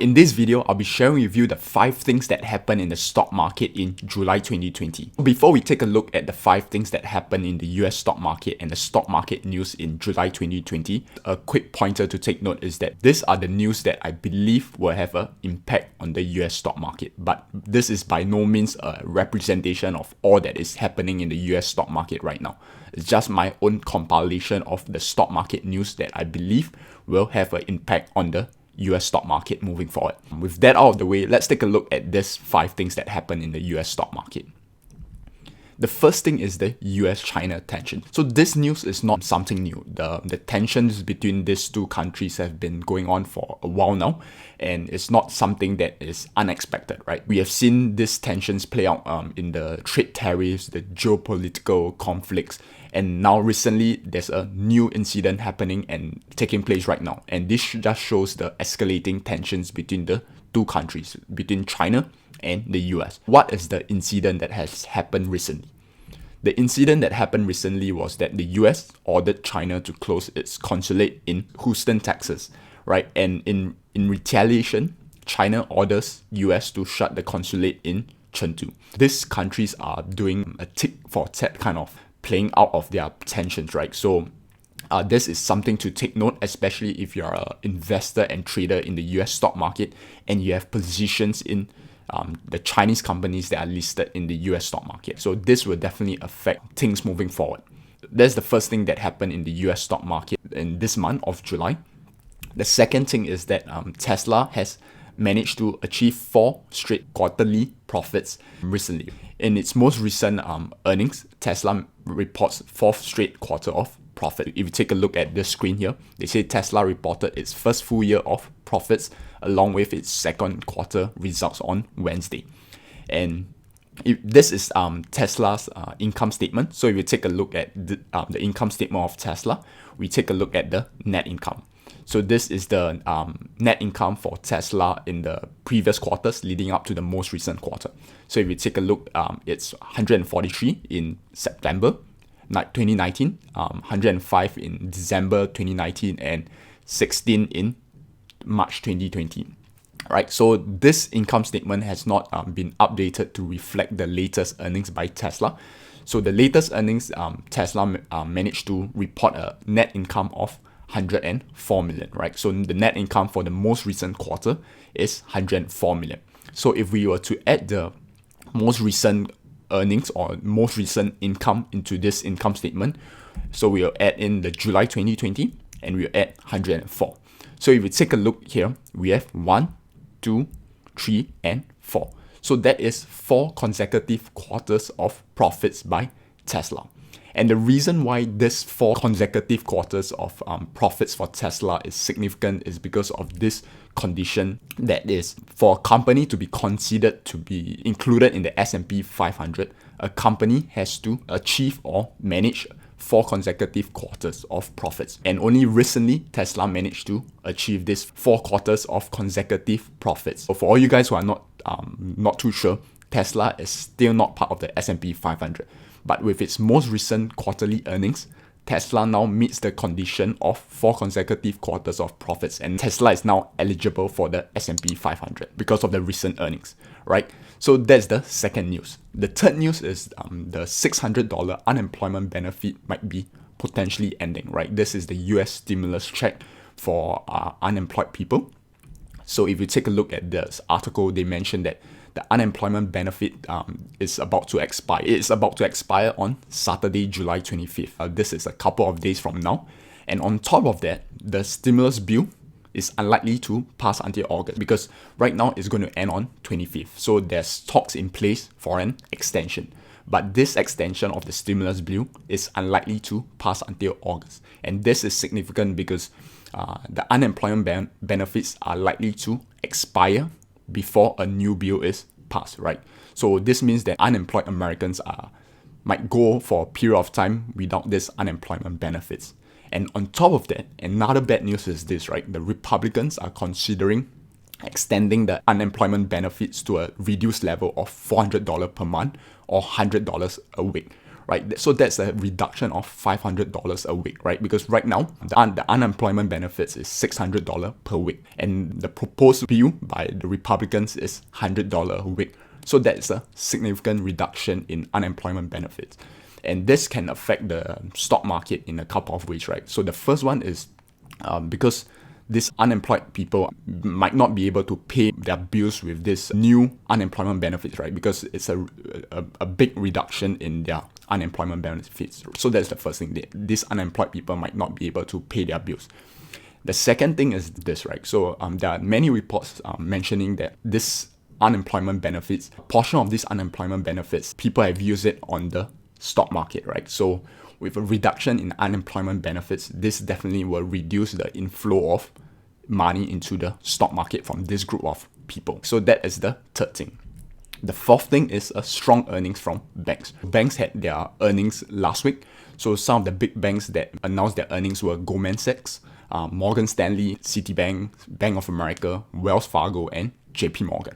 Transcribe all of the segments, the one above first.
in this video, I'll be sharing with you the 5 things that happened in the stock market in July 2020. Before we take a look at the 5 things that happened in the US stock market and the stock market news in July 2020, a quick pointer to take note is that these are the news that I believe will have an impact on the US stock market. But this is by no means a representation of all that is happening in the US stock market right now. It's just my own compilation of the stock market news that I believe will have an impact on the US stock market moving forward. With that out of the way, let's take a look at these 5 things that happened in the US stock market. The first thing is the US-China tension. So this news is not something new. The tensions between these two countries have been going on for a while now, and it's not something that is unexpected, right? We have seen these tensions play out in the trade tariffs, the geopolitical conflicts, and now recently there's a new incident happening and taking place right now. And this just shows the escalating tensions between the two countries, between China and the US. What is the incident that has happened recently? The incident that happened recently was that the US ordered China to close its consulate in Houston, Texas, right? And in retaliation, China orders US to shut the consulate in Chengdu. These countries are doing a tit for tat kind of playing out of their tensions, right? So this is something to take note, especially if you're an investor and trader in the US stock market and you have positions in the Chinese companies that are listed in the US stock market. So this will definitely affect things moving forward. That's the first thing that happened in the US stock market in this month of July. The second thing is that Tesla has managed to achieve 4 straight quarterly profits recently. In its most recent earnings, Tesla reports 4th straight quarter of profit. If you take a look at the screen here, they say Tesla reported its first full year of profits along with its second quarter results on Wednesday. And this is Tesla's income statement. So if you take a look at the income statement of Tesla, we take a look at the net income. So this is the net income for Tesla in the previous quarters leading up to the most recent quarter. So if you take a look, it's 143 in September 2019, 105 in December 2019, and 16 in March 2020. Right, so this income statement has not been updated to reflect the latest earnings by Tesla. So the latest earnings, Tesla managed to report a net income of 104 million, right? So the net income for the most recent quarter is 104 million. So if we were to add the most recent earnings or most recent income into this income statement, so we'll add in the July 2020 and we'll add 104. So if you take a look here, we have 1, 2, 3, and 4. So that is 4 consecutive quarters of profits by Tesla. And the reason why this 4 consecutive quarters of profits for Tesla is significant is because of this condition, that is, for a company to be considered to be included in the S&P 500, a company has to achieve or manage 4 consecutive quarters of profits. And only recently, Tesla managed to achieve this 4 quarters of consecutive profits. So for all you guys who are not too sure, Tesla is still not part of the S&P 500. But with its most recent quarterly earnings, Tesla now meets the condition of 4 consecutive quarters of profits, and Tesla is now eligible for the S&P 500 because of the recent earnings, right? So that's the second news. The third news is the $600 unemployment benefit might be potentially ending, right? This is the US stimulus check for unemployed people. So if you take a look at this article, they mentioned that the unemployment benefit is about to expire. It's about to expire on Saturday, July 25th. This is a couple of days from now. And on top of that, the stimulus bill is unlikely to pass until August because right now it's going to end on 25th. So there's talks in place for an extension. But this extension of the stimulus bill is unlikely to pass until August. And this is significant because the unemployment benefits are likely to expire before a new bill is passed, right? So this means that unemployed Americans might go for a period of time without this unemployment benefits. And on top of that, another bad news is this, right? The Republicans are considering extending the unemployment benefits to a reduced level of $400 per month or $100 a week, right? So that's a reduction of $500 a week, right? Because right now, the unemployment benefits is $600 per week. And the proposed bill by the Republicans is $100 a week. So that's a significant reduction in unemployment benefits. And this can affect the stock market in a couple of ways, right? So the first one is because these unemployed people might not be able to pay their bills with this new unemployment benefits, right? Because it's a big reduction in their unemployment benefits. So that's the first thing. These unemployed people might not be able to pay their bills. The second thing is this, right? So there are many reports mentioning that this unemployment benefits, a portion of these unemployment benefits, people have used it on the stock market, right? So with a reduction in unemployment benefits, this definitely will reduce the inflow of money into the stock market from this group of people. So that is the third thing. The fourth thing is a strong earnings from banks. Banks had their earnings last week. So some of the big banks that announced their earnings were Goldman Sachs, Morgan Stanley, Citibank, Bank of America, Wells Fargo, and JP Morgan.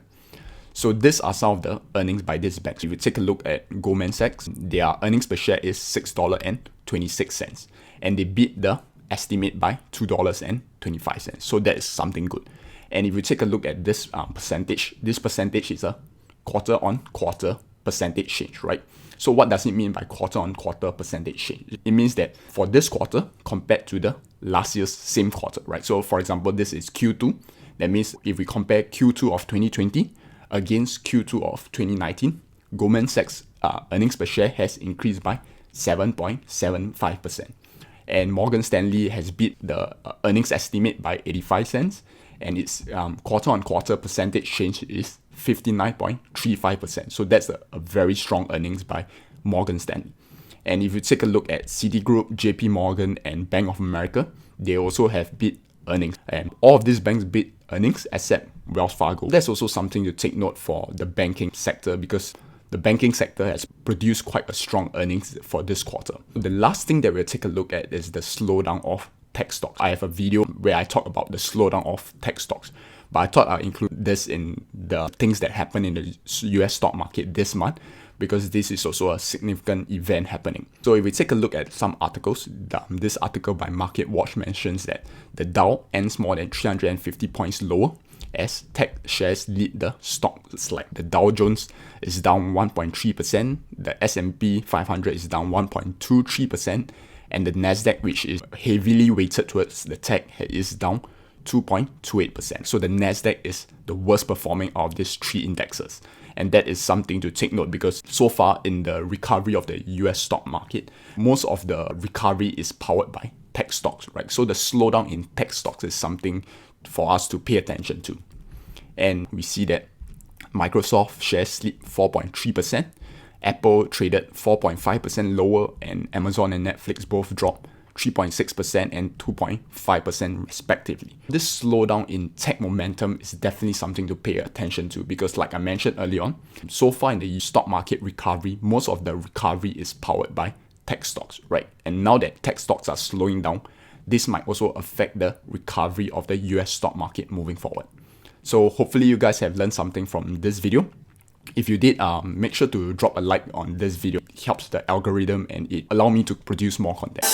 So these are some of the earnings by these banks. If you take a look at Goldman Sachs, their earnings per share is $6.26. And they beat the estimate by $2.25. So that is something good. And if you take a look at this percentage is a quarter-on-quarter percentage change, right? So what does it mean by quarter-on-quarter percentage change? It means that for this quarter compared to the last year's same quarter, right? So for example, this is Q2. That means if we compare Q2 of 2020 against Q2 of 2019, Goldman Sachs earnings per share has increased by 7.75%. And Morgan Stanley has beat the earnings estimate by 85 cents, and its quarter-on-quarter percentage change is 59.35%. So that's a very strong earnings by Morgan Stanley. And if you take a look at Citigroup, JP Morgan, and Bank of America, they also have beat earnings. And all of these banks beat earnings except Wells Fargo. That's also something to take note for the banking sector, because the banking sector has produced quite a strong earnings for this quarter. The last thing that we'll take a look at is the slowdown of tech stocks. I have a video where I talk about the slowdown of tech stocks, but I thought I'll include this in the things that happen in the US stock market this month, because this is also a significant event happening. So if we take a look at some articles, this article by Market Watch mentions that the Dow ends more than 350 points lower as tech shares lead the stocks. Like the Dow Jones is down 1.3%, the S&P 500 is down 1.23%, and the Nasdaq, which is heavily weighted towards the tech, is down 2.28%. So the Nasdaq is the worst performing of these three indexes. And that is something to take note, because so far in the recovery of the US stock market, most of the recovery is powered by tech stocks, right? So the slowdown in tech stocks is something for us to pay attention to. And we see that Microsoft shares slipped 4.3%, Apple traded 4.5% lower, and Amazon and Netflix both dropped 3.6% and 2.5% respectively. This slowdown in tech momentum is definitely something to pay attention to, because like I mentioned earlier on, so far in the stock market recovery, most of the recovery is powered by tech stocks, right? And now that tech stocks are slowing down, this might also affect the recovery of the US stock market moving forward. So hopefully you guys have learned something from this video. If you did, make sure to drop a like on this video. It helps the algorithm and it allows me to produce more content.